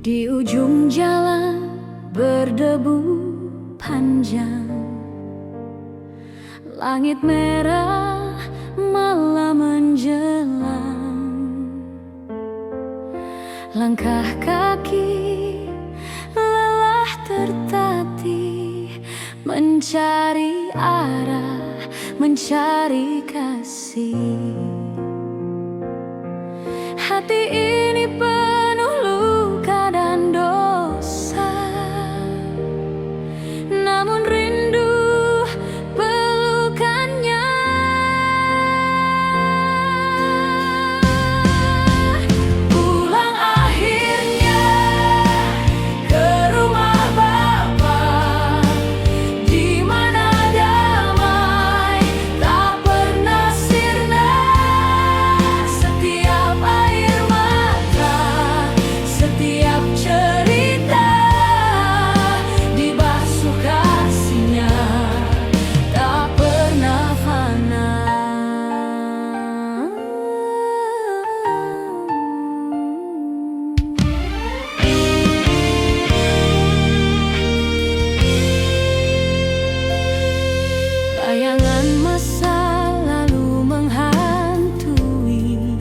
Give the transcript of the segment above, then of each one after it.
Di ujung jalan berdebu panjang, langit merah malam menjelang. Langkah kaki lelah tertatih, mencari arah, mencari kasih. Hati ini penuh luka dan dosa, namun rindu pelukannya. Pulang akhirnya ke rumah Bapa, di mana damai tak pernah sirna. Setiap air mata, setiap cerita dibasuh kasihnya, tak pernah fana. Bayangan masa lalu menghantui,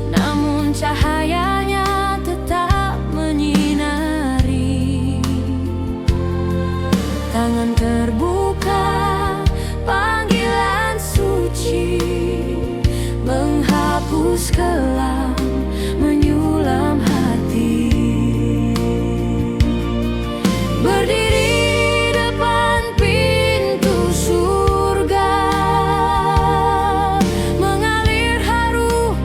namun cahayanya tetap menyinari. Tangan terbuka, panggilan suci, menghapus kelam, menyulam hati. Berdiri depan pintu surga, mengalir haru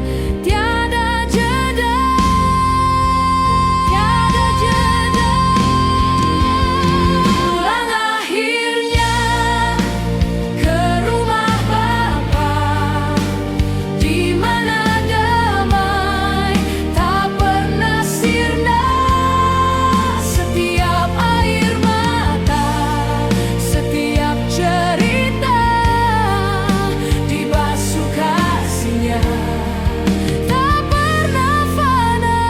tiada jeda, tiada jeda. Pulang akhirnya ke rumah Bapa, di mana damai tak pernah sirna. Setiap air mata, setiap cerita dibasuh kasihnya, tak pernah fana.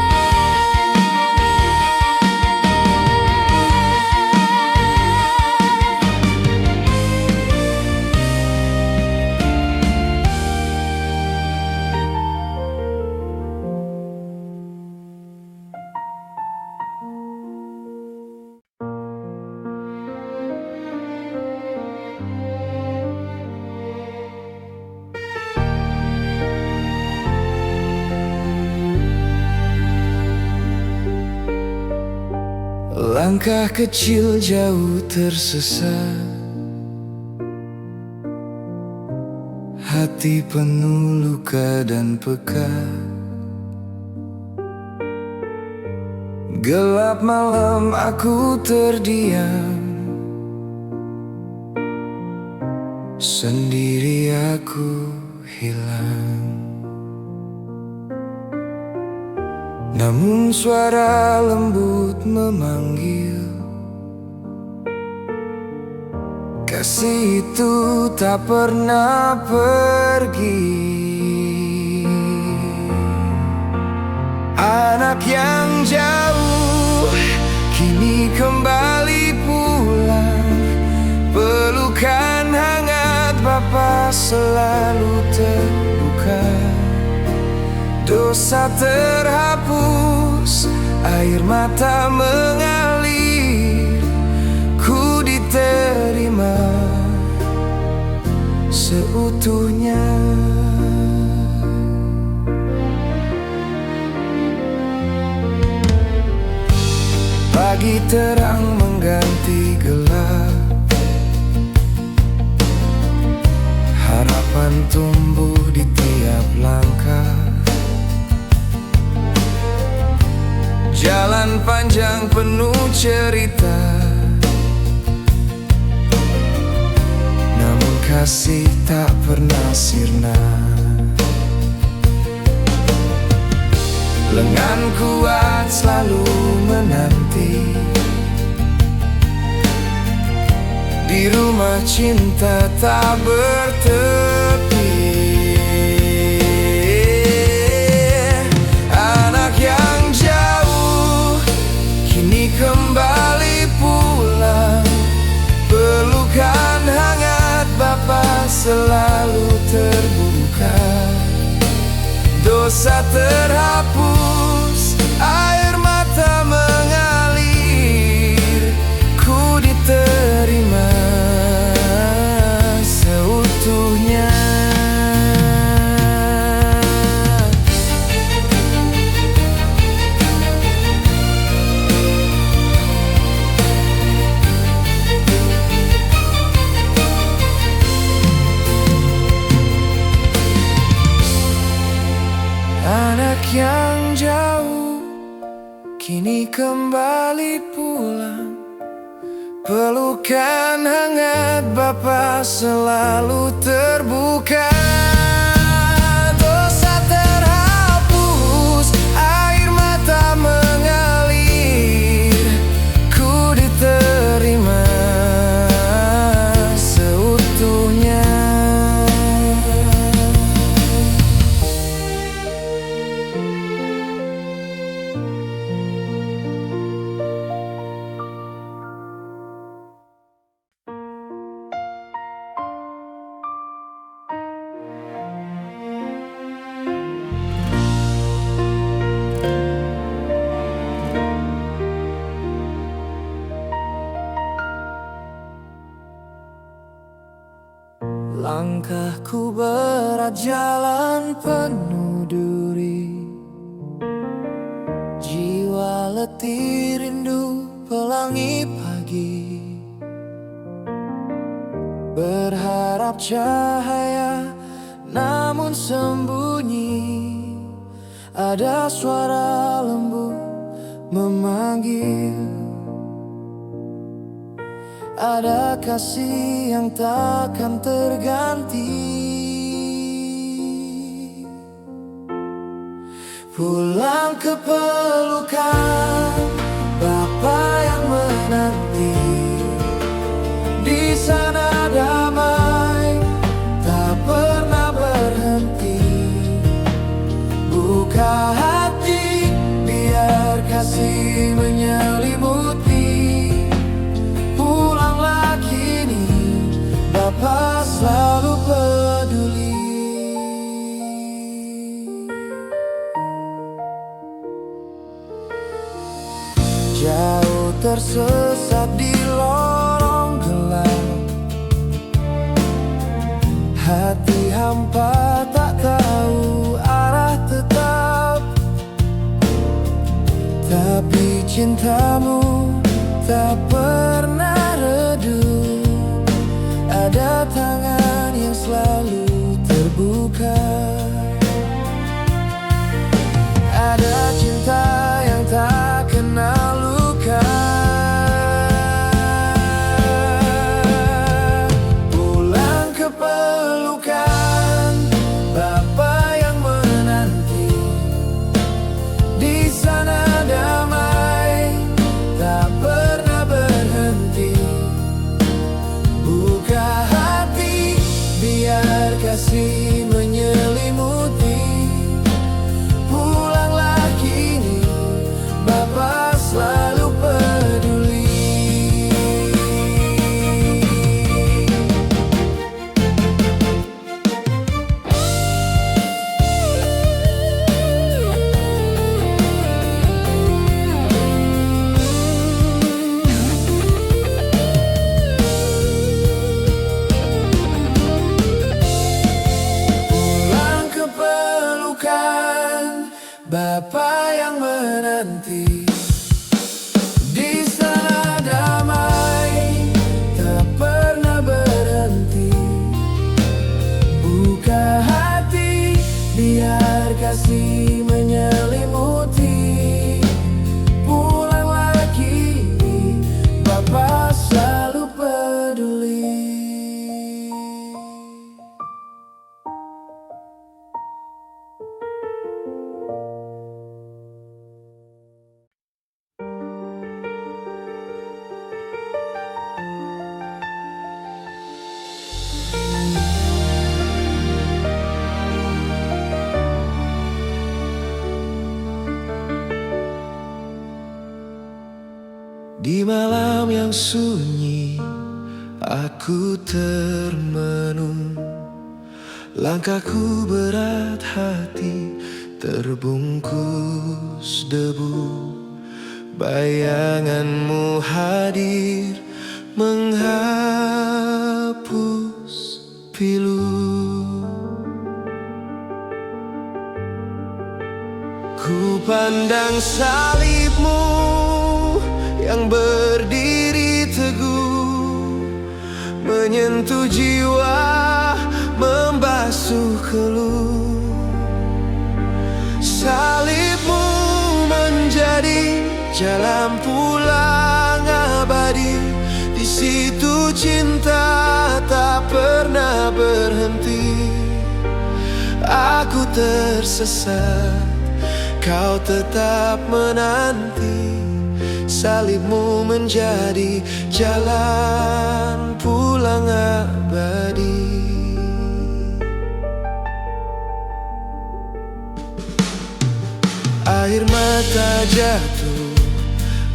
Langkah kecil jauh tersesat, hati penuh luka dan pekat. Gelap malam aku terdiam, sendiri aku hilang. Namun suara lembut memanggil, kasih itu tak pernah pergi. Anak yang jauh kini kembali pulang, pelukan hangat Bapa selalu terbuka. Dosa terhapus, air mata mengalir, ku diterima seutuhnya. Pagi terang mengganti gelap, harapan tumbuh di tiap langkah. Jalan panjang penuh cerita, namun kasih tak pernah sirna. Lengan kuat selalu menanti, di rumah cinta tak bertepi. Anak yang jauh dosa terhapus, air mata mengalir, ku diterima seutuhnya. Anak yang jauh kini kembali pulang, pelukan hangat Bapa selalu terbuka. Dosa terhapus, air mata mengalir, ku diterima seutuhnya. Langkahku berat, jalan penuh duri, jiwa letih rindu pelangi pagi, berharap cahaya namun sembunyi, ada suara lembut memanggil. Ada kasih yang takkan terganti. Pulang ke pelukan Bapa yang menanti, di sana damai tak pernah berhenti. Buka hati, biar kasih menyelimuti. Bapa selalu peduli. Jauh tersesat di lorong gelap, hati hampa tak tahu arah tetap. Tapi cintamu tak pernah redup. Ada tangan yang selalu terbuka. Ada cinta yang tak kenal luka. Pulang ke pelukan Bapa yang menanti, di sana damai tak pernah berhenti. Buka hati, biar kasih menyelimuti. Pulanglah kini, Bapa selalu peduli. Bapa yang menanti, di sana damai tak pernah berhenti. Buka hati, biar kasih menyelimuti. Pulanglah kini, Bapa selalu peduli. Di malam yang sunyi, aku termenung. Langkahku berat, hati terbungkus debu. Bayanganmu hadir menghapus pilu. Ku pandang salibmu yang berdiri teguh, menyentuh jiwa, membasuh keluh. Salibmu menjadi jalan pulang abadi. Di situ cinta tak pernah berhenti. Aku tersesat, kau tetap menanti. Salibmu menjadi jalan pulang abadi. Air mata jatuh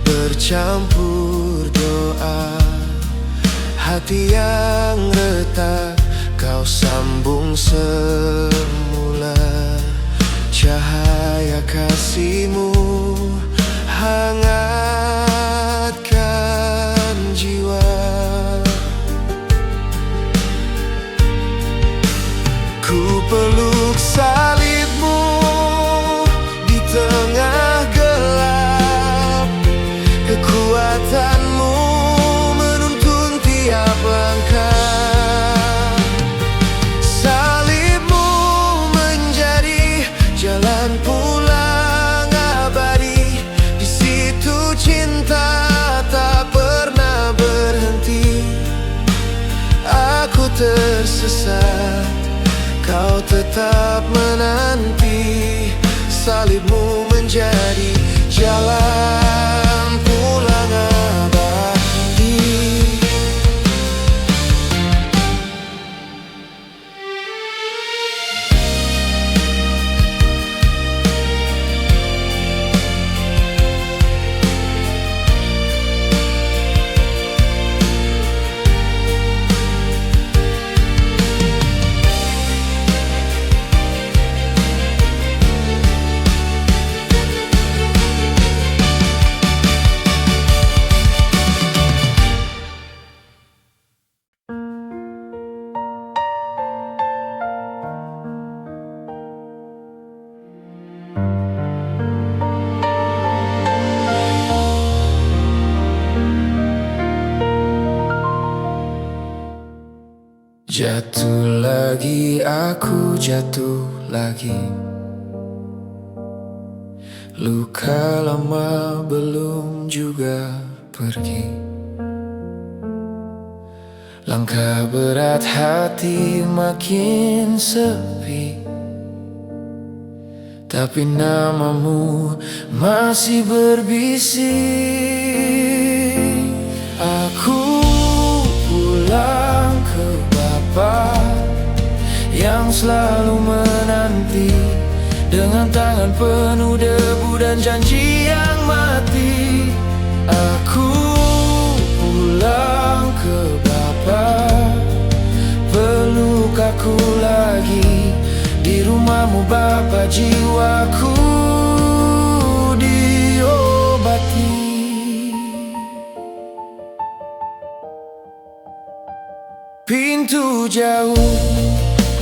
bercampur doa. Hati yang retak kau sambung semula. Cahaya kasih-Mu hangatkan jiwa. Ku peluk salib-Mu di tengah gelap. Kekuatan-Mu menuntun tiap langkah. Salib-Mu menjadi jalan pulang abadi. Di situ cinta tak pernah berhenti. Aku tersesat, kau tetap menanti. Salib-Mu menjadi jalan pulang abadi. Jatuh lagi, aku jatuh lagi. Luka lama belum juga pergi. Langkah berat, hati makin sepi. Tapi namamu masih berbisik. Aku pulang ke Bapa yang selalu menanti, dengan tangan penuh debu dan janji yang mati. Aku pulang ke Bapa, peluk aku lagi. Di rumah-Mu Bapa, jiwaku diobati. Pintu jauh,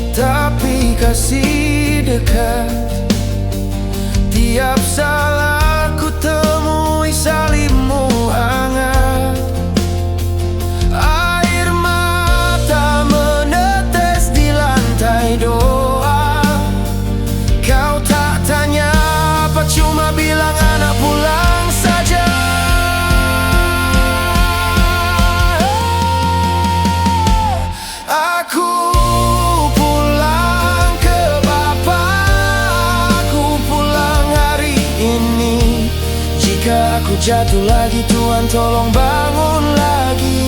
tapi kasih dekat. Tiap salah ku temui salib-Mu hangat. Air mata menetes di lantai doa. Kau tak tanya apa, cuma bilang anak pulang saja. Aku pulang ke Bapa, aku pulang hari ini. Jika aku jatuh lagi, Tuhan tolong bangun lagi.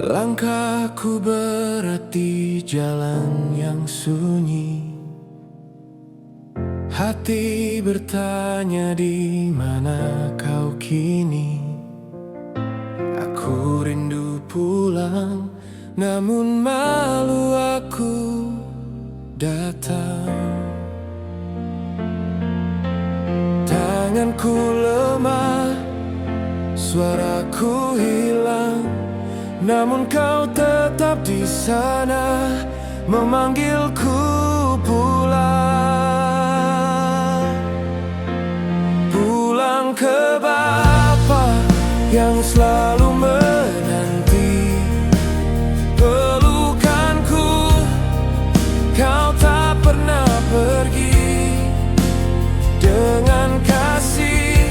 Langkahku berat di jalan yang sunyi. Hati bertanya di mana kau kini. Aku rindu pulang, namun malu aku datang. Tanganku lemah, suaraku hilang, namun kau tetap di sana memanggilku pulang. Pulang ke Bapa yang selalu menanti pelukanku. Kau tak pernah pergi dengan kasih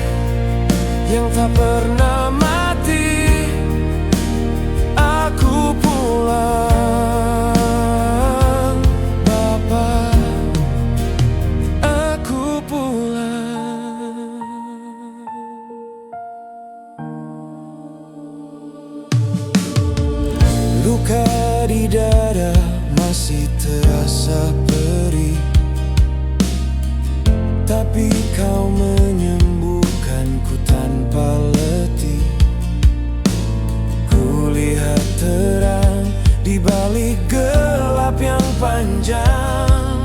yang tak pernah mati. Aku pulang, Bapa, aku pulang. Luka di dada masih terasa perih, tapi kau menyembuhkanku tanpa letih. Kulihat terang di balik gelap yang panjang.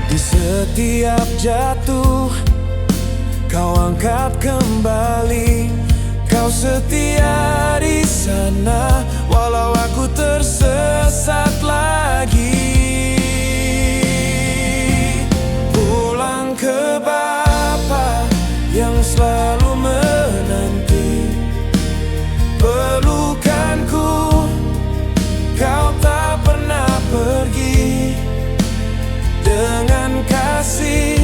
Di setiap jatuh, kau angkat kembali. Kau setia di sana, walau aku tersesat lagi. Pulang ke Bapa yang selalu menanti pelukanku. Kau tak pernah pergi dengan kasih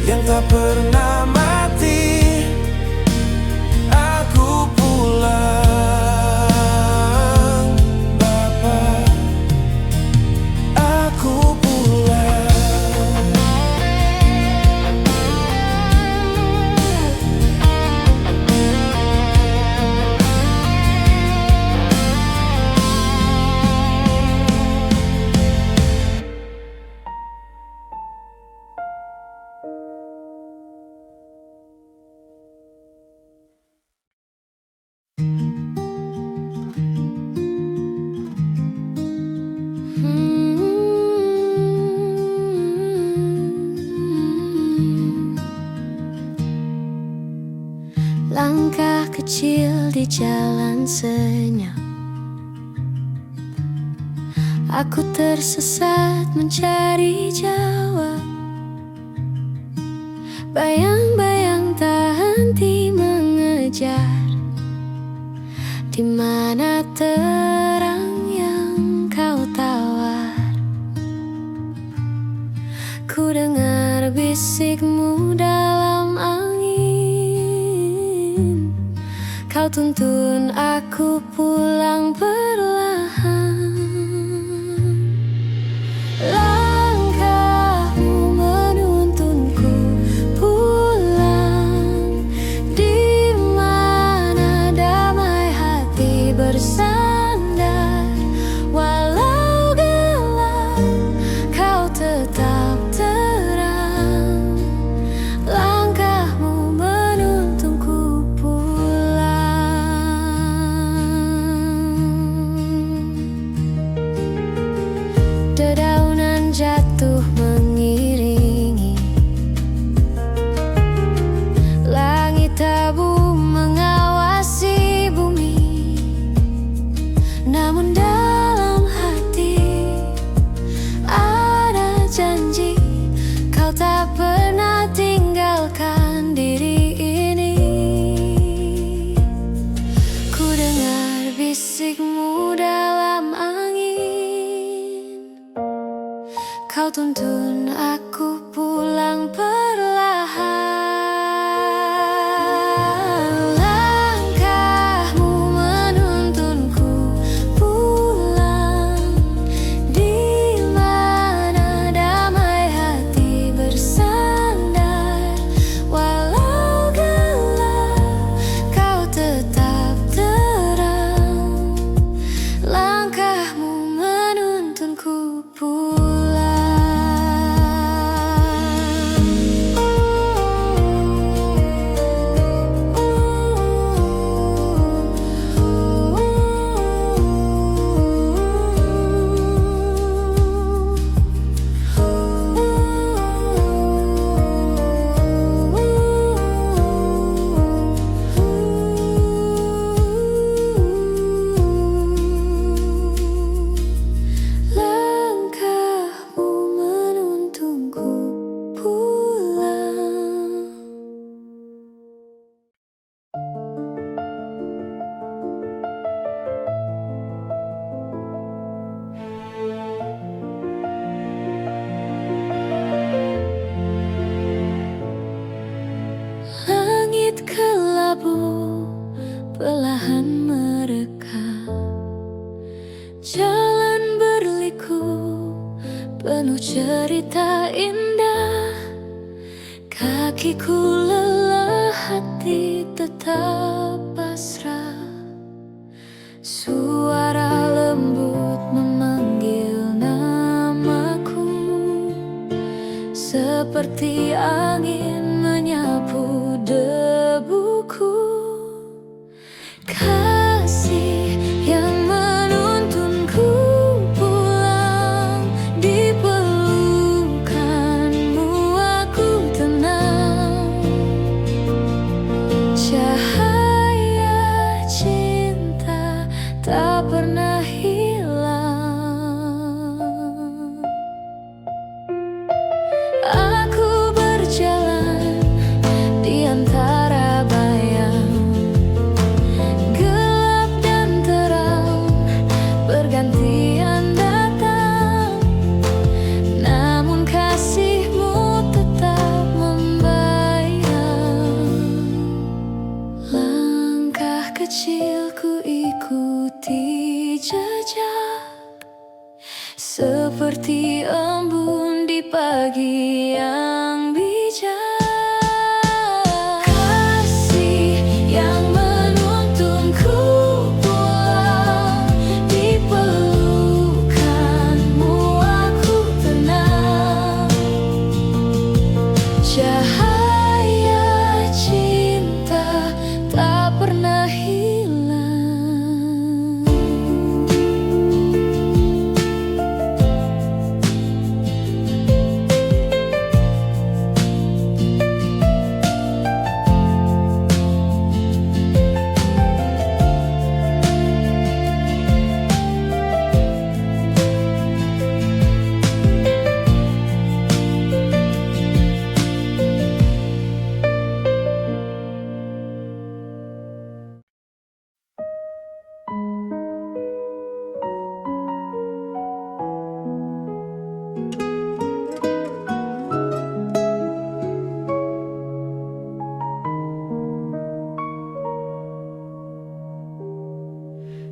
yang tak pernah mati. Aku pulang, Bapa, aku pulang. Langkah kecil di jalan senyap. Aku tersesat mencari jawab. Bayang-bayang tak henti mengejar. Di mana terang yang kau tawar? Ku dengar bisikmu dalam angin. Kau tuntun aku pulang perlahan. Langkahmu menuntunku pulang, di mana damai hati bersandar. Walau gelap, kau tetap terang. Langkahmu menuntunku pulang. Dedaunan jatuh mengiringi langit tabu mengawasi bumi. Namun dalam hati ada janji, kau tak pernah tinggalkan diri ini. Ku dengar bisikmu dalam angin. Kau tuntun aku pulang perlahan. Langkahmu menuntunku pulang, di mana damai hati bersandar. Walau gelap, kau perlahan mereka. Jalan berliku penuh cerita indah. Kakiku lelah, hati tetap pasrah. Suara lembut memanggil namaku, seperti angin menyapu debuku. Kasih yang menuntunku pulang, di pelukanmu aku tenang. Cahaya cinta tak pernah hilang. Aku berjalan di antara bayang, gelap dan terang bergantian datang. Namun kasihmu tetap membayang. Langkah kecilku ikuti jejak, seperti embun di pagi yang bijak. Kasih yang menuntunku pulang, di pelukanmu aku tenang. Cahaya cinta tak pernah hilang.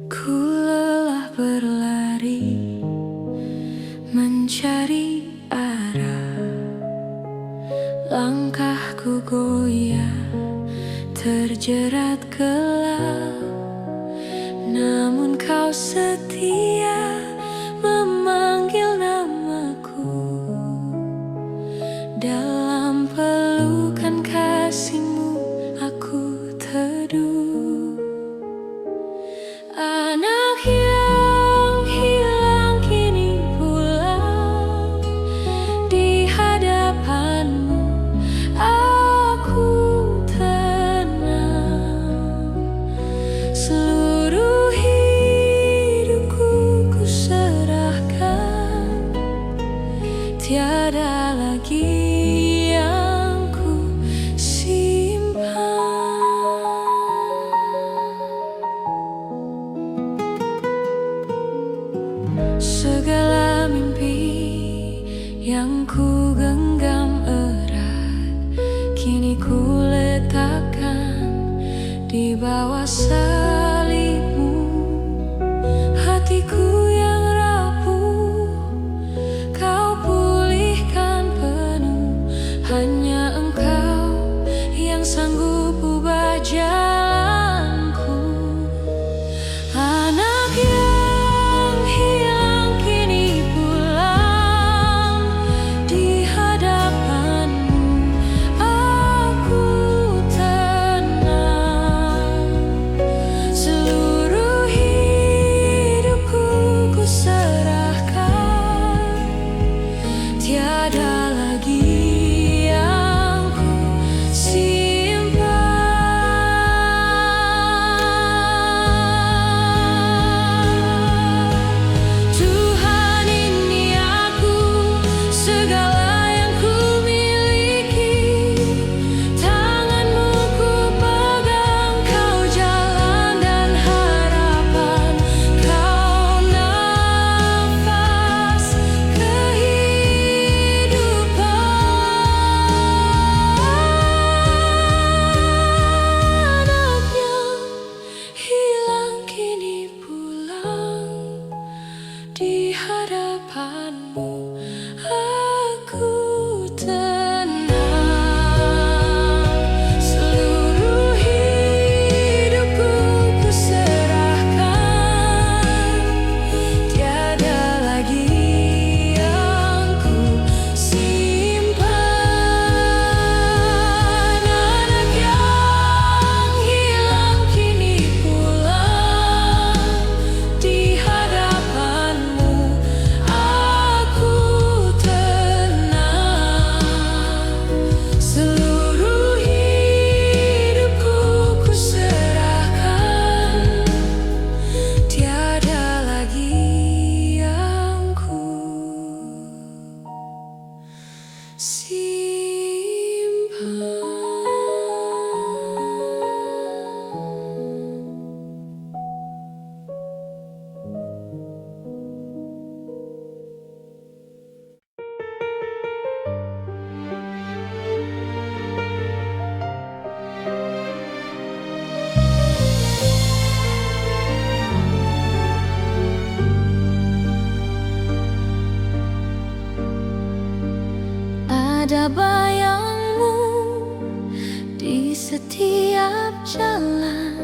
Ku lelah berlari, mencari arah. Langkahku goyah, terjerat gelap. Namun kau setia memanggil namaku. Dalam pelukan kasihmu aku teduh. Anak yang hilang kini pulang, di hadapanmu aku tenang. Seluruh hidupku ku serahkan, tiada lagi yang ku simpan. Segala mimpi yang ku genggam erat, kini ku letakkan di bawah salibmu. Hatiku yang rapuh kau pulihkan penuh. Hanya engkau yang sanggup ubah jalanku. Anak yang hilang kini pulang, di hadapanmu aku tenang. ada bayangmu di setiap jalan.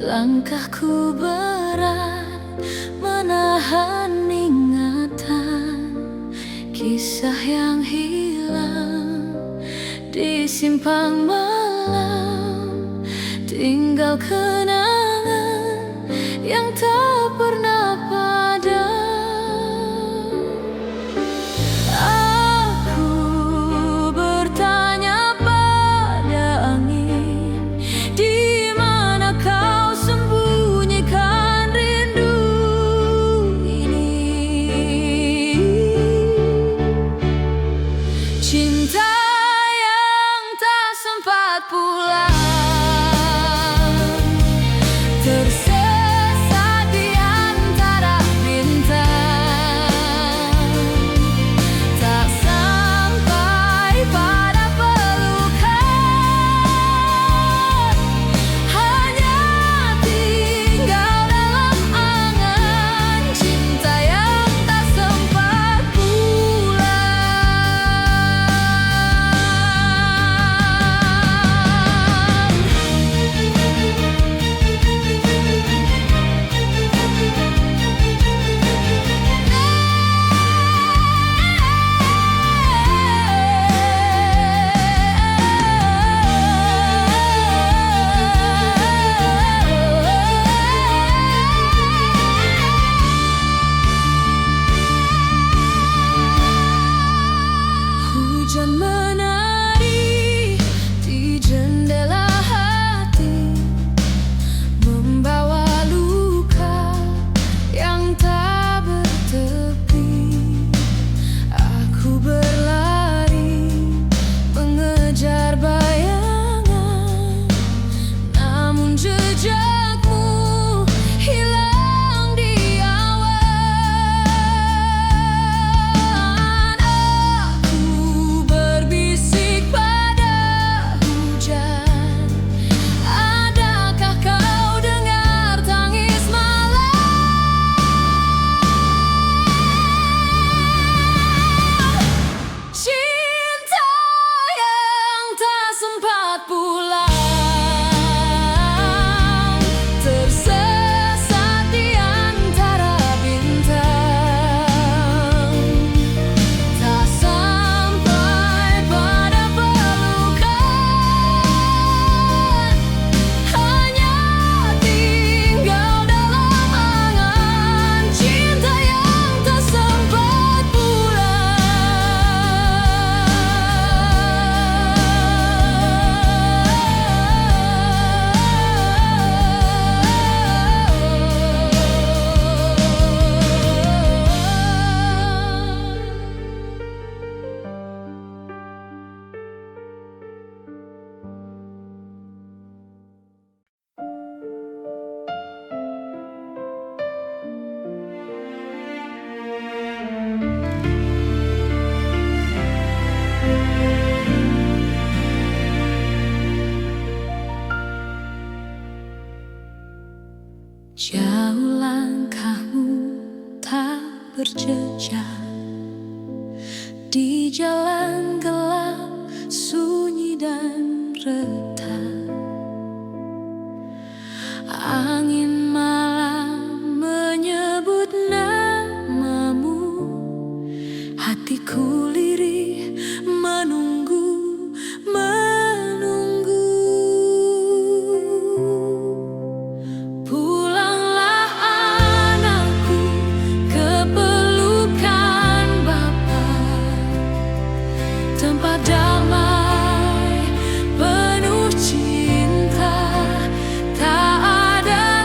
Langkahku berat menahan ingatan kisah yang hilang di simpang malam. Tinggal kenangan yang tak pernah padam. Aku bertanya pada angin, di mana kau sembunyikan rindu ini? Cinta yang tak sempat pulang, tersesat di antara bintang, tak sampai pada pelukan, hanya tinggal dalam angan cinta yang tak sempat pulang. Hujan menari di jendela hati, membawa luka yang tak bertepi. Aku berlari mengejar bayangan, namun jejakmu hilang di awan. Aku berbisik pada hujan, adakah kau dengar tangis malam? Cinta yang tak sempat pulang, tersesat di antara bintang, tak sampai pada pelukan, hanya tinggal dalam angan cinta yang tak sempat jauh langkahmu tak berjejak di jalan gelap, sunyi dan retak. Angin malam menyebut namamu, hatiku lirih menunggu. Pulanglah anakku ke pelukan Bapa, tempat damai penuh cinta, tak ada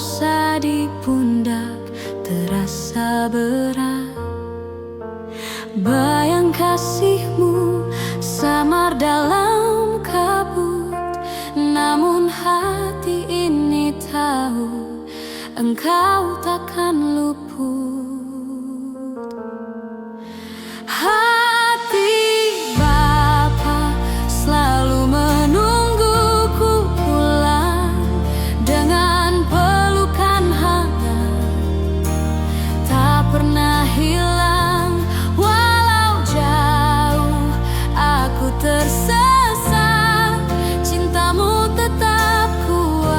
dosa di pundak terasa berat. Bayang kasihmu samar dalam kabut, namun hati ini tahu engkau takkan luput. Hati Bapa selalu menungguku pulang dengan pelukan hangat, tak pernah hilang walau jauh aku tersesat, cintamu tetap kuat,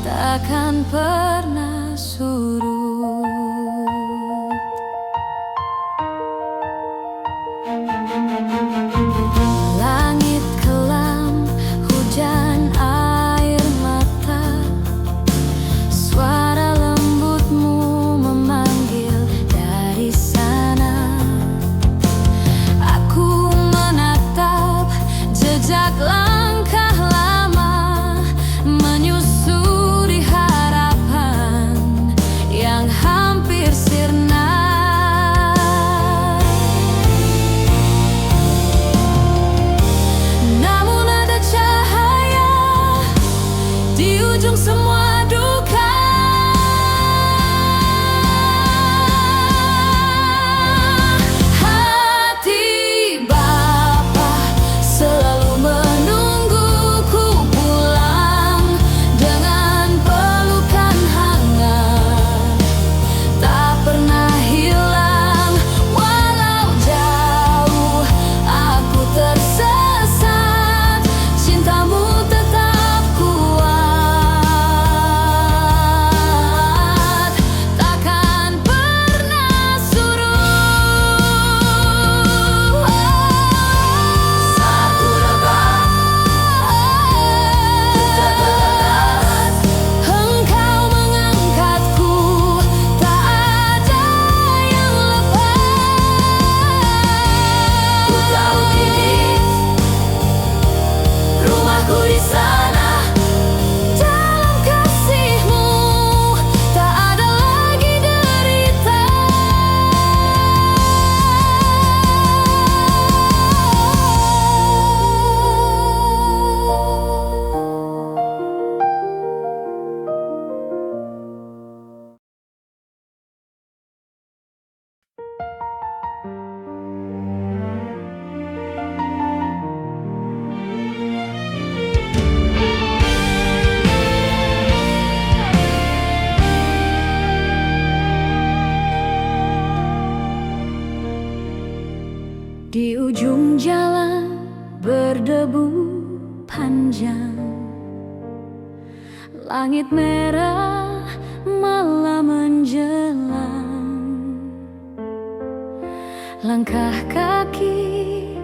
takkan pernah surut. Langit kelam, hujan air mata, suara lembutmu memanggil dari sana. Aku menatap jejak langkah lama, menyusuri harapan yang hampir sirna. Namun ada cahaya di ujung semua duka. Hati Bapa selalu menungguku pulang dengan pelukan hangat, tak pernah hilang walau jauh aku tersesat, cintamu tetap kuat, takkan pernah surut. Saat ku rebah, tak terbatas, engkau mengangkatku, tak ada yang lepas. Ku tahu kini rumahku di sana, dalam kasihmu tak ada lagi derita. Di ujung jalan berdebu panjang, langit merah malam menjelang. Langkah kaki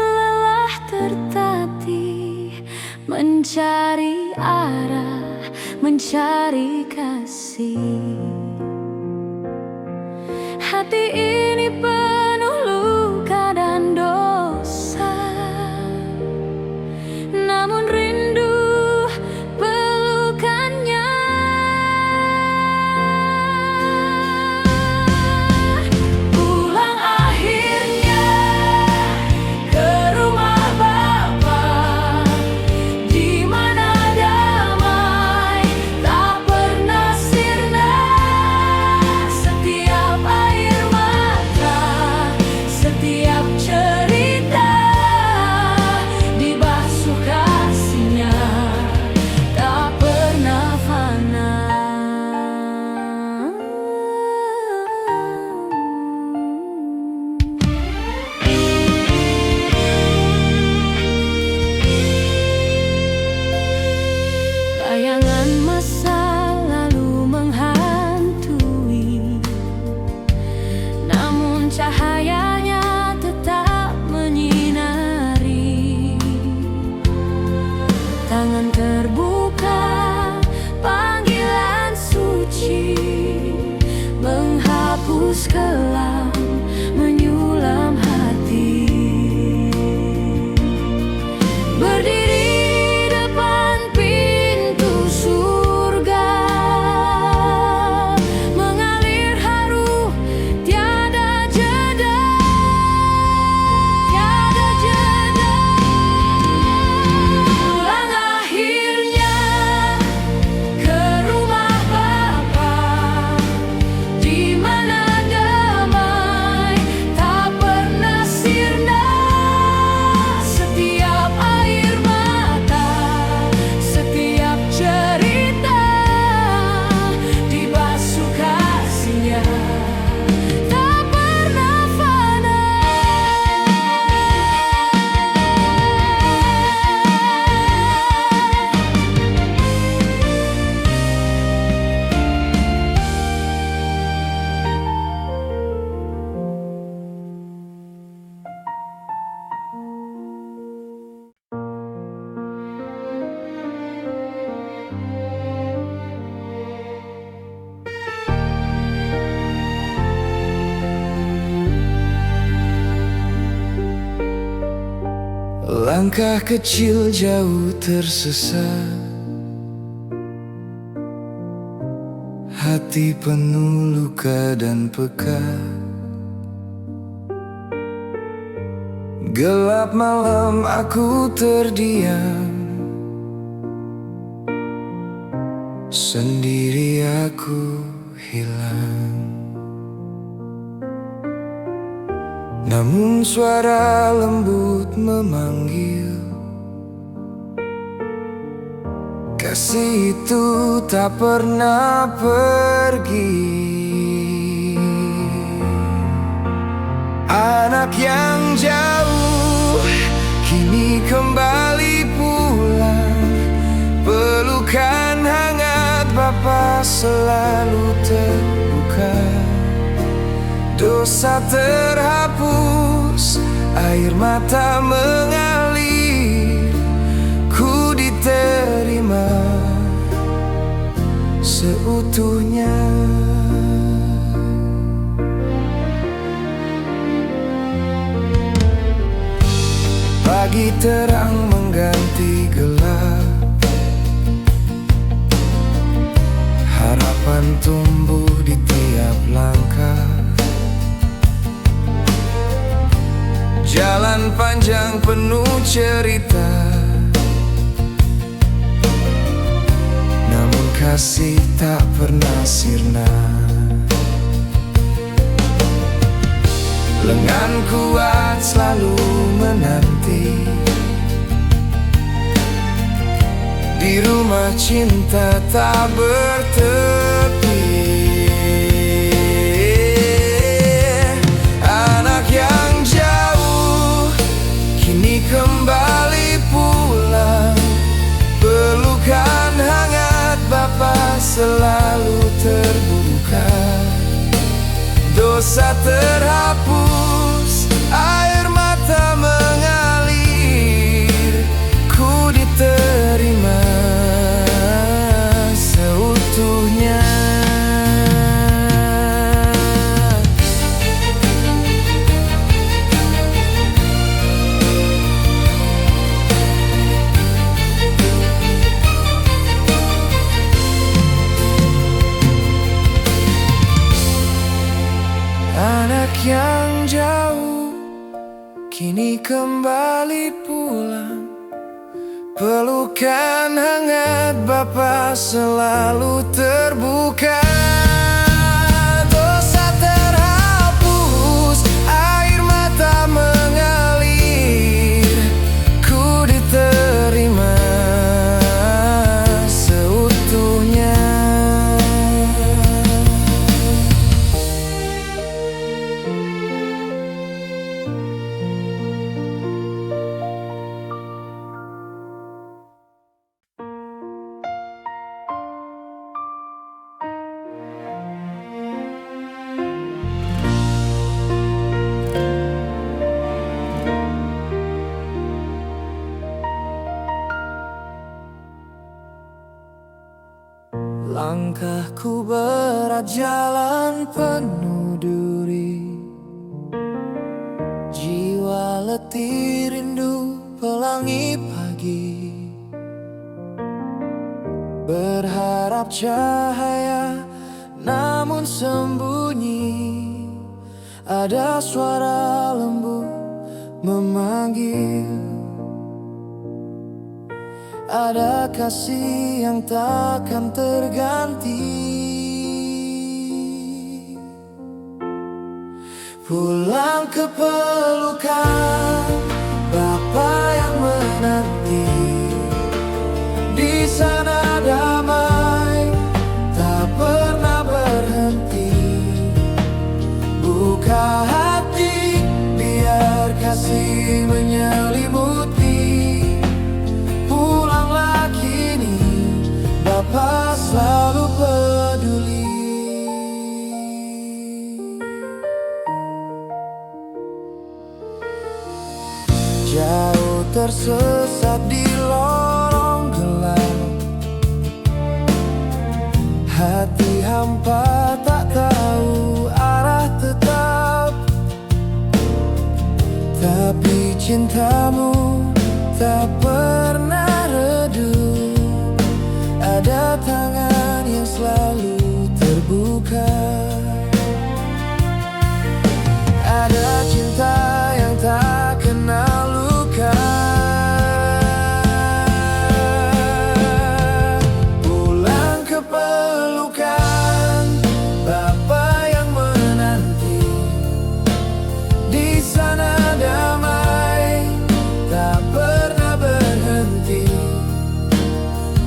lelah tertatih, mencari arah, mencari kasih. Hati ini penuh luka dan dosa, namun rindu pelukannya. Pulang akhirnya ke rumah Bapa, di mana damai tak pernah sirna. Setiap air mata, setiap cerita dibasuh kasihnya, tak pernah fana. Bayangan masa lalu menghantui, namun cahayanya tetap Langkah kecil jauh tersesat, hati penuh luka dan pekat. Gelap malam aku terdiam, sendiri aku hilang. Namun suara lembut memanggil, kasih itu tak pernah pergi. Anak yang jauh kini kembali pulang, pelukan hangat Bapa selalu terbuka. Dosa terhapus, air mata mengalir, ku diterima seutuhnya. Pagi terang mengganti gelap, harapan tumbuh di tiap langkah. Jalan panjang penuh cerita, namun kasih tak pernah sirna. Lengan kuat selalu menanti, di rumah cinta tak bertepi. Anak yang jauh kini kembali pulang, pelukan hangat Bapa selalu terbuka. Dosa terhapus, air mata mengalir, ku diterima seutuhnya. Anak yang jauh kini kembali pulang, pelukan hangat Bapa selalu terbuka. Dosa terhapus, air mata mengalir, ku diterima seutuhnya. Langkahku berat, jalan penuh duri, jiwa letih rindu pelangi pagi. Berharap cahaya namun sembunyi, ada suara lembut memanggil. Ada kasih yang takkan terganti. Pulang ke pelukan Bapa yang menanti, di sana damai tak pernah berhenti. Buka hati, biar kasih menyelimuti. Bapa selalu peduli. Jauh tersesat di lorong gelap, hati hampa tak tahu arah tetap. Tapi cintamu tak pernah redup. Ada tangan yang selalu terbuka. Ada cinta yang tak kenal luka. Pulang ke pelukan Bapa yang menanti. Di sana damai tak pernah berhenti.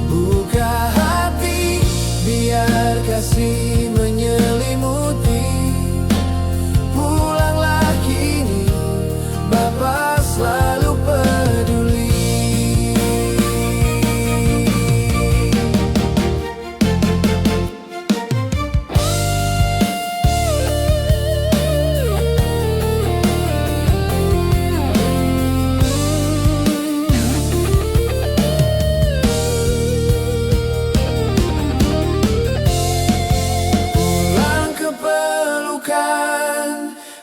Buka hati, biar kasih menyelimuti. Pulanglah kini, Bapa selalu peduli.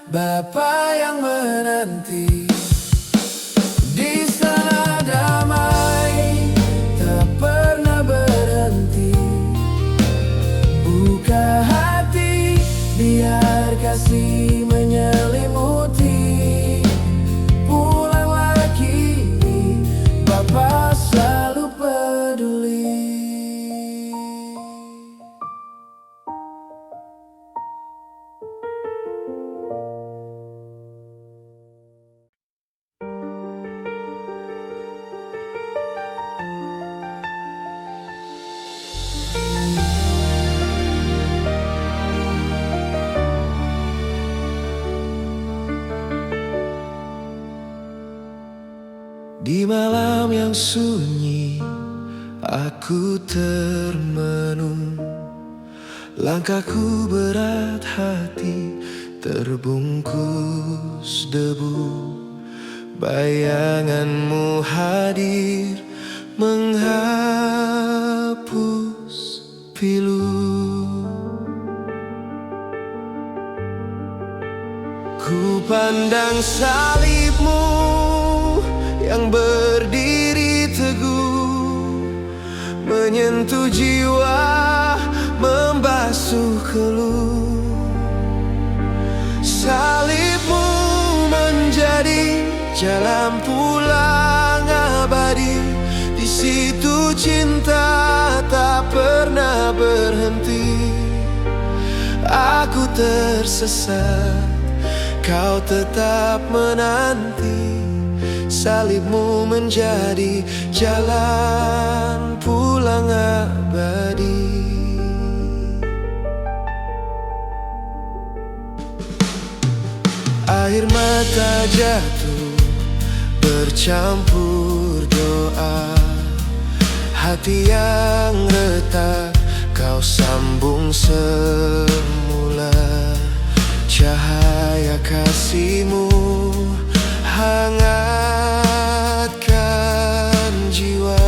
Bapa yang menanti. Di sana damai tak pernah berhenti. Buka hati, biar kasih menyelimuti. Pulanglah kini, Bapa selalu peduli. Di malam yang sunyi, aku termenung. Langkahku berat, hati terbungkus debu. Bayanganmu hadir, menghapus pilu. Ku pandang salibmu yang berdiri teguh, menyentuh jiwa, membasuh keluh. Salibmu menjadi jalan pulang abadi. Di situ cinta tak pernah berhenti. Aku tersesat, kau tetap menanti. Salibmu menjadi jalan pulang abadi. Air mata jatuh bercampur doa. Hati yang retak kau sambung semula. Cahaya kasih-Mu hangatkan jiwa.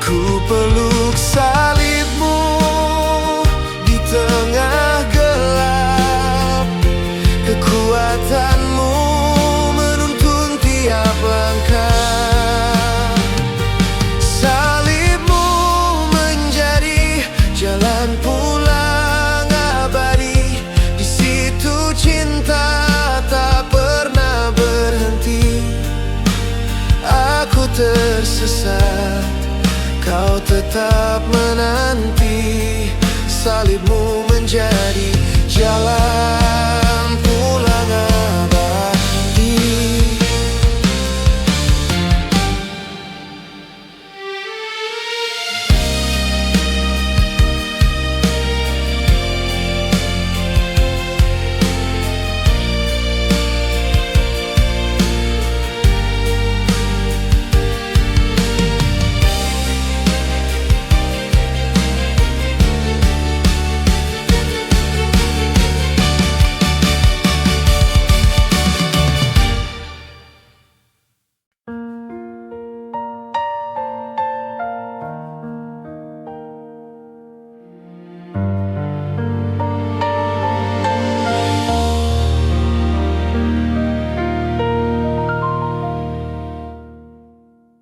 Ku peluk salib-Mu di tengah gelap. Kekuatan-Mu menuntun tiap langkah. Salib-Mu menjadi jalan pulang abadi. Di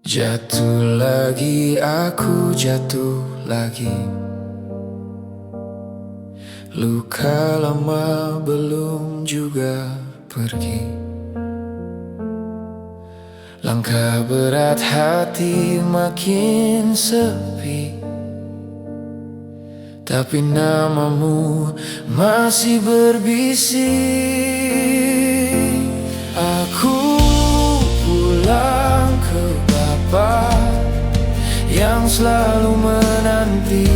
Jatuh lagi, aku jatuh lagi. Luka lama belum juga pergi. Langkah berat, hati makin sepi. Tapi namamu masih berbisik. Aku pulang ke Bapa yang selalu menanti,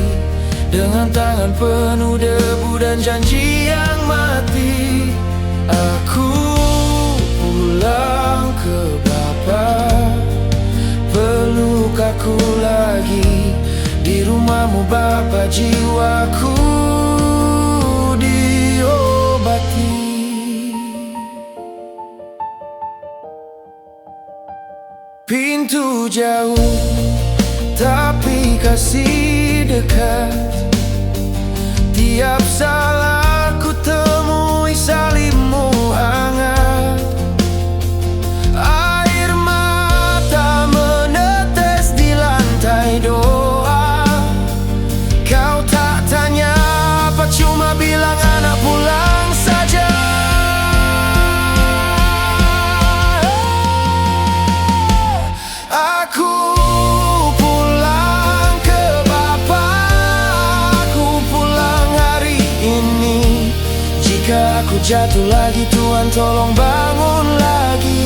dengan tangan penuh debu dan janji yang mati. Aku pulang ke Bapa, peluk aku lagi. Di rumahmu Bapa, jiwaku diobati. Pintu jauh, tapi kasih dekat. Tiap salah ku temui salibmu hangat. Air mata menetes di lantai doa. Kau tak tanya apa, cuma bilang anak pulang saja. Aku pulang ke Bapa, aku pulang hari ini. Jika aku jatuh lagi, Tuhan tolong bangun lagi.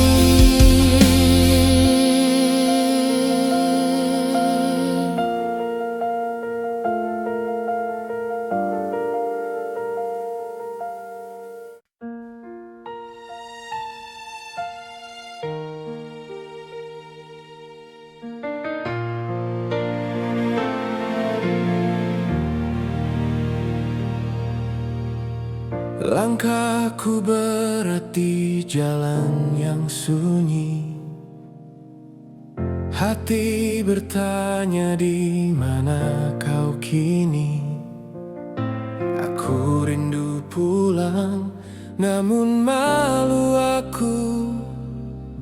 Langkahku berat di jalan yang sunyi. Hati bertanya, di mana kau kini? Aku rindu pulang, namun malu aku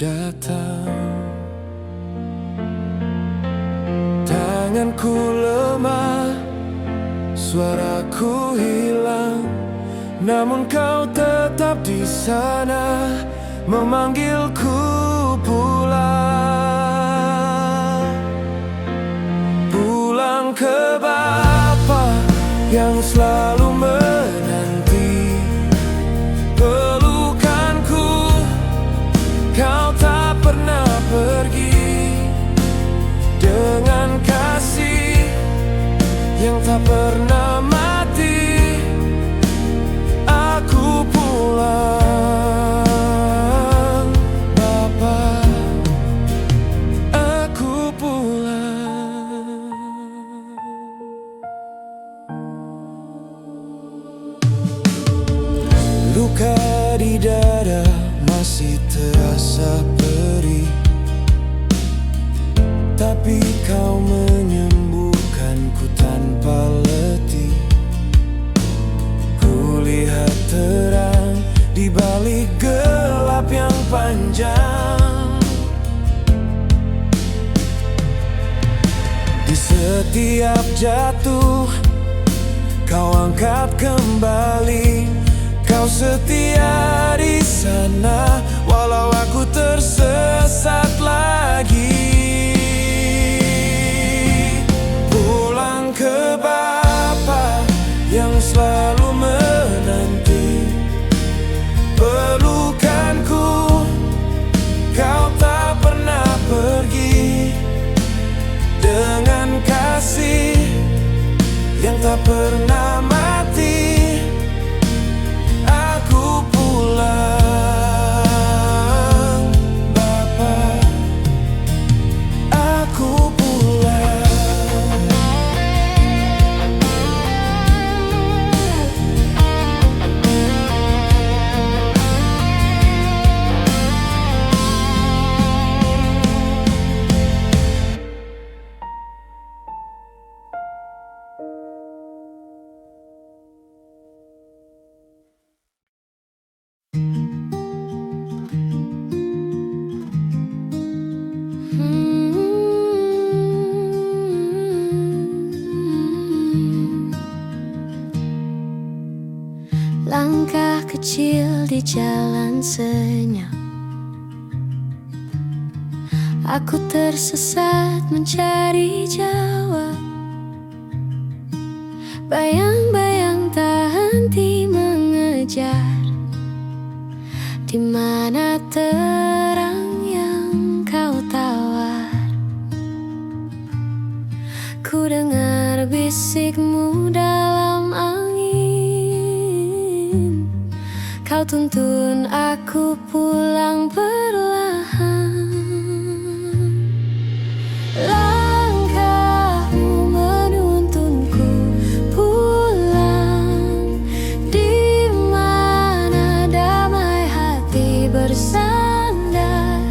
datang. Tanganku lemah, suaraku hilang, namun kau tetap di sana, memanggilku pulang. Pulang ke Bapa yang selalu menanti, pelukanku kau tak pernah pergi. Dengan kasih yang tak pernah mati, aku pulang, Bapa, aku pulang. Luka di dada masih terasa perih, tapi kau menyembuhkanku tanpa letih. Kulihat terang di balik gelap yang panjang. Di setiap jatuh, kau angkat kembali. Kau setia di sana, walau aku tersesat lagi. Pulang ke Bapa yang selalu menanti, pelukanku kau tak pernah pergi. Dengan kasih yang tak pernah mati, aku pulang, Bapa, aku pulang. kecil di jalan senyap. Aku tersesat mencari jawab. Bayang-bayang tak henti mengejar. Di mana terang yang kau tawar? Ku dengar bisikmu dalam angin. Kau tuntun aku pulang perlahan. Langkahmu menuntunku pulang, di mana damai hati bersandar.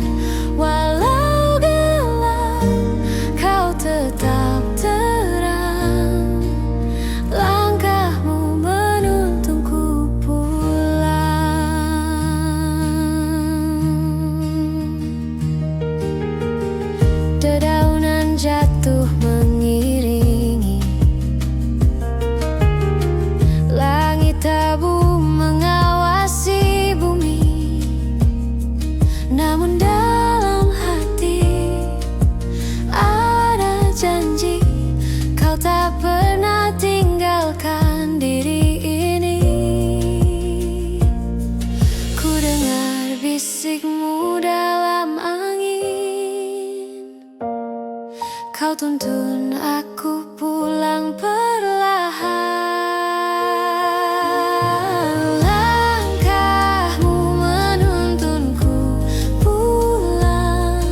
Walau gelap, kau tetap terang. Langkahmu menuntunku pulang. Dedaunan jatuh mengiringi, langit tabu mengawasi bumi. Namun dalam hati ada janji, kau tak pernah tinggalkan diri ini. Ku dengar bisikmu dalam angin. Kau tuntun aku pulang perlahan. Langkahmu menuntunku pulang,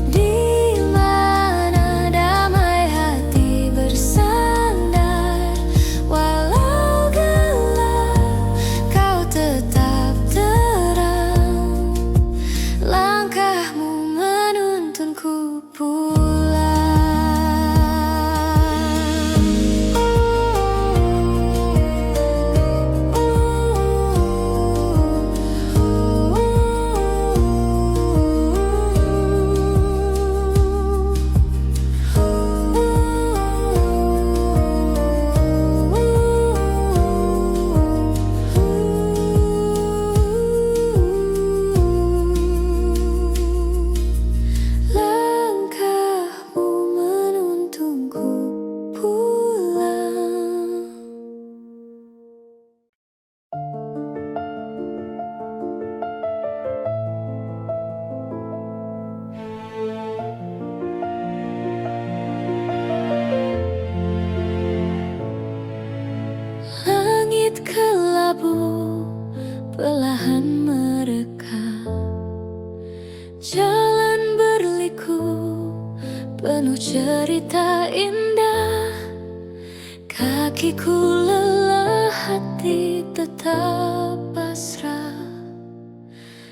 di mana damai hati bersandar. Walau gelap, kau tetap terang. Langkahmu menuntunku pulang. Langkahmu menuntunku pulang. Langit kelabu perlahan mereka. Jalan berliku penuh cerita indah. Kakiku lelah, hati tetap pasrah.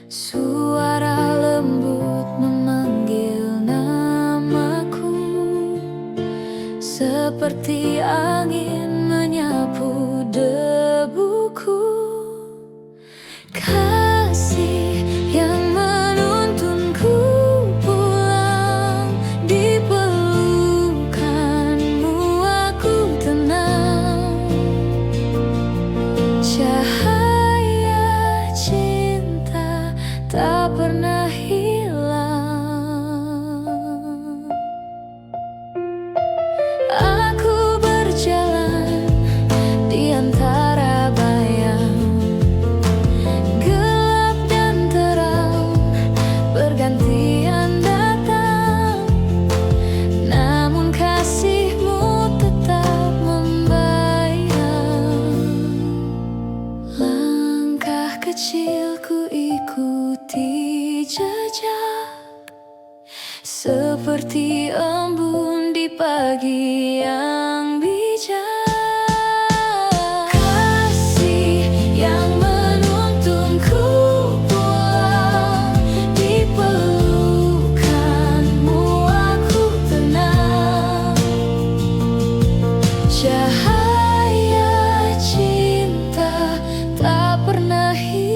Suara lembut memanggil namaku, seperti angin menyapu debuku. Kasih yang menuntunku pulang, di pelukanmu aku tenang. Cahaya cinta tak pernah hilang. Aku berjalan di antara bayang, gelap dan terang bergantian datang. Namun kasihmu tetap membayang. Langkah kecilku ikuti jejak, seperti embun di pagi yang bijak. Kasih yang menuntunku pulang, di pelukanmu aku tenang. Cahaya cinta tak pernah hilang.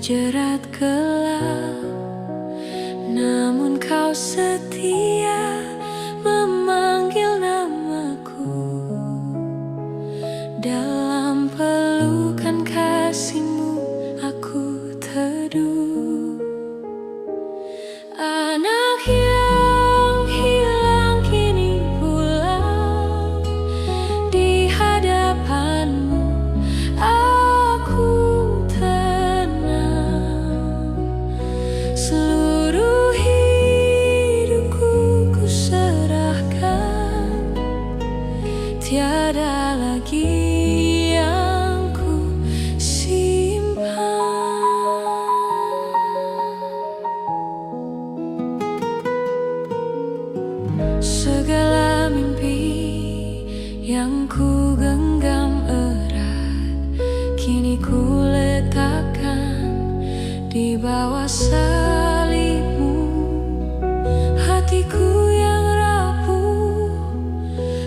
jerat gelap, namun kau setia memanggil namaku. Dalam pelukan kasih-Mu aku teduh. Anak yang hilang kini pulang di hadapan-Mu. Aku tenang, seluruh hidupku ku serahkan. Tiada lagi yang ku simpan. Segala mimpi yang ku genggam erat, kini ku letakkan di bawah salib-Mu. Hatiku yang rapuh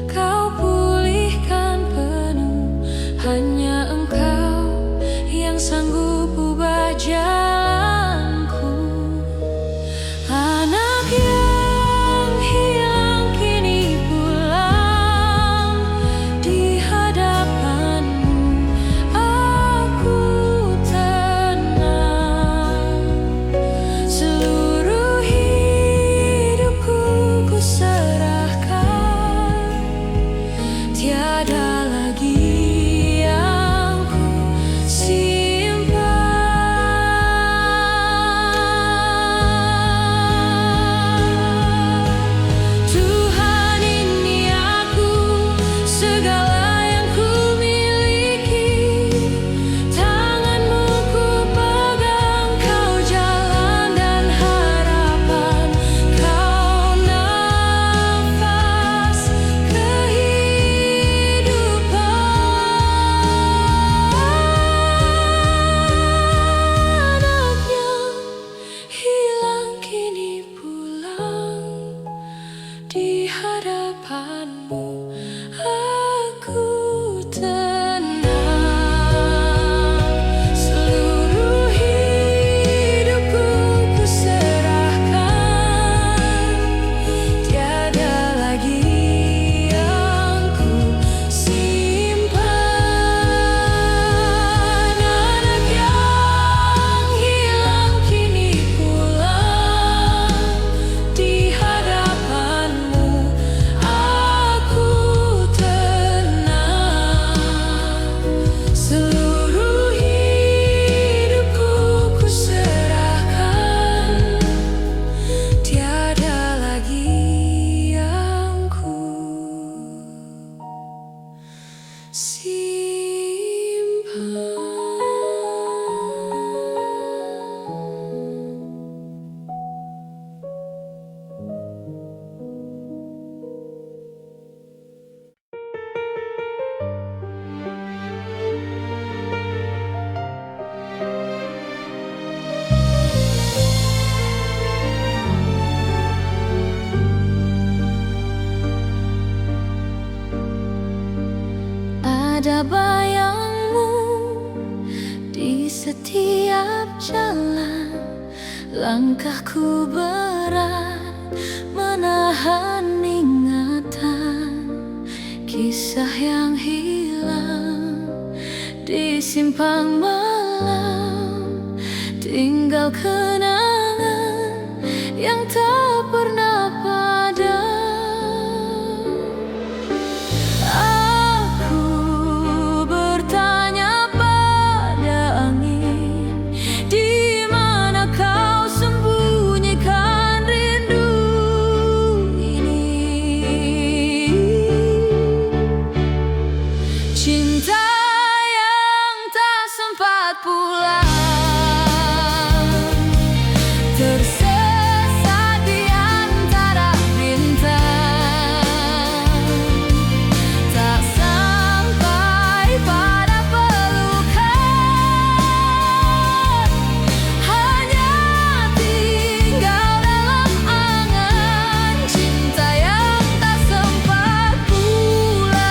Kau pulihkan penuh, hanya Engkau yang sanggup ubah jalanku. Anak yang hilang kini pulang di hadapan-Mu. Aku tenang, seluruh hidupku ku serahkan. Tiada lagi yang ku simpan. Tuhan, ini aku, segala yang ku miliki. Tangan-Mu ku pegang, Kau jalan dan harapan. Kau nafas kehidupan. Anak yang hilang kini pulang di hadapan-Mu. Aku tenang, seluruh hidupku ku serahkan. Tiada lagi yang ku simpan. Anak yang hilang kini pulang di hadapan-Mu. Aku tenang, seluruh hidupku ku serahkan. Tiada lagi yang ku Ada bayang-Mu di setiap jalan. Langkahku berat menahan ingatan. Kisah yang hilang di simpang malam, tinggal kenangan yang tak pernah padam. Aku bertanya pada angin, di mana Kau sembunyikan rindu ini? Cinta yang tak sempat pulang, tersesat di antara bintang, tak sampai pada pelukan, hanya tinggal dalam angan. Cinta yang tak sempat pulang.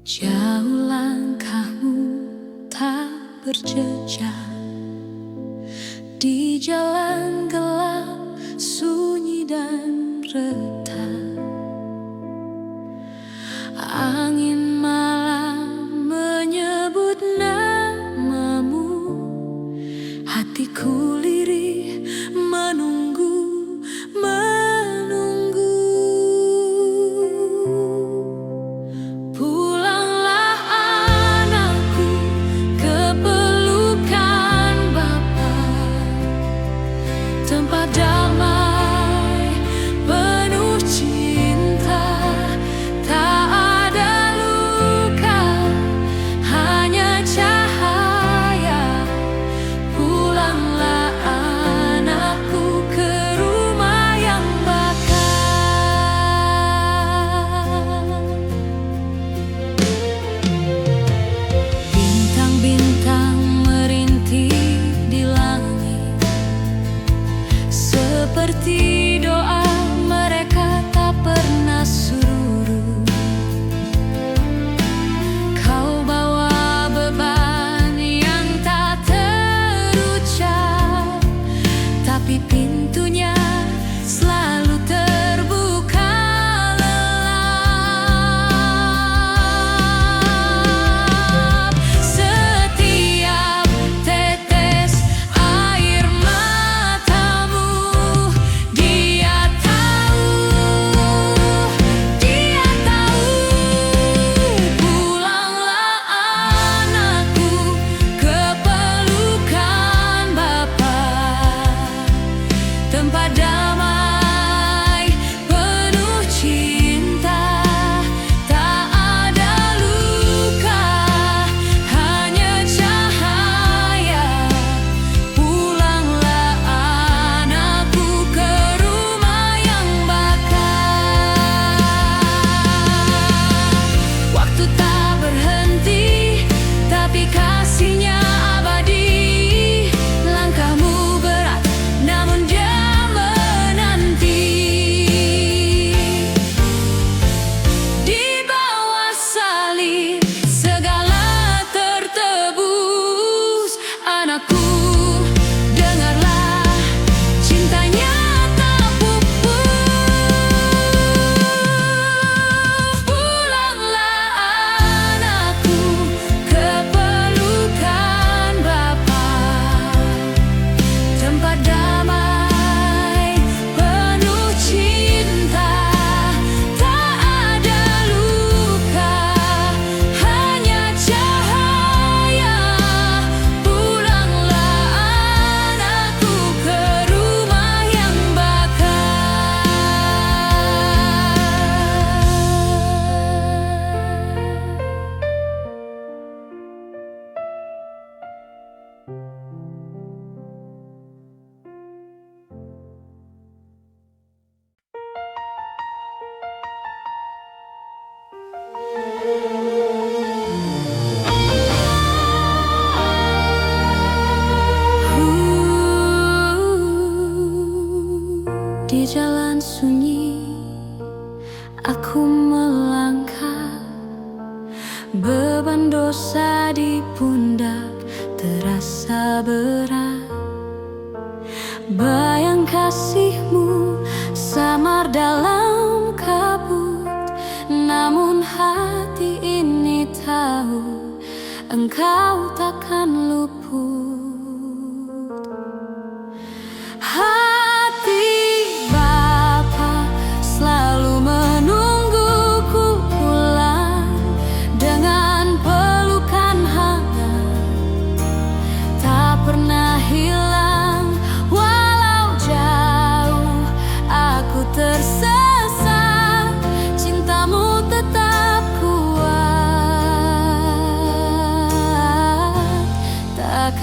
Jauh langkahmu tak berjejak di jalan gelap, sunyi dan retak. Angin malam menyebut namamu, hatiku lirih menunggu. Pulanglah anakku ke pelukan Bapa, tempat damai penuh cinta. Tak ada luka, hanya cahaya. Pulanglah anakku ke rumah yang bakar. Bintang-bintang merintih di langit, seperti doa mereka tak pernah surut. Kau bawa beban yang tak terucap, tapi pintunya selalu terbuka lelap. Setiap tetes air matamu, Dia tahu, Dia tahu. Pulanglah anakku ke pelukan Bapa, tempat damai penuh cinta. Tak ada luka, hanya cahaya. Pulanglah anakku ke rumah yang bakar. Waktu tak berhenti, tapi kasihnya abadi. Langkahmu berat, namun Dia menanti. Di bawah salib segala tertebus. Anakku, dengarlah, cintanya tak pupus. Pulanglah anakku ke pelukan Bapa, tempat damai penuh cinta. Tak ada luka, hanya cahaya. Pulanglah anakku ke rumah yang bakar. Di jalan sunyi aku melangkah, beban dosa di pundak terasa berat. Bayang kasih-Mu samar dalam kabut, namun hati ini tahu Engkau takkan luput. Hati Bapa selalu menungguku pulang dengan pelukan hangat, tak pernah hilang walau jauh aku tersesat. Cinta-Mu tetap kuat, tak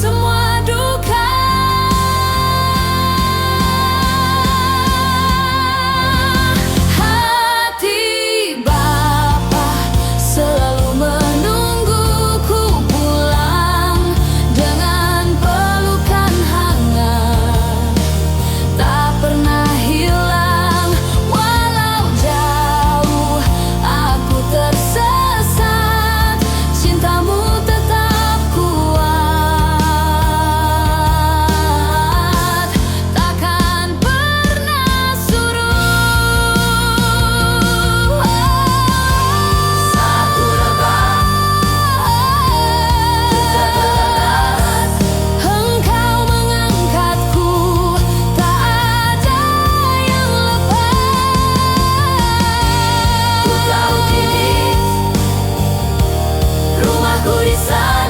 semua duka. Hati Bapa selalu menungguku pulang dengan pelukan hangat, tak pernah hilang walau jauh aku tersesat. Cintamu tetap kuat, takkan pernah surut. Saat ku rebah, terberat, Engkau mengangkatku, tak ada yang lepas. Ku tahu kini rumahku di sana.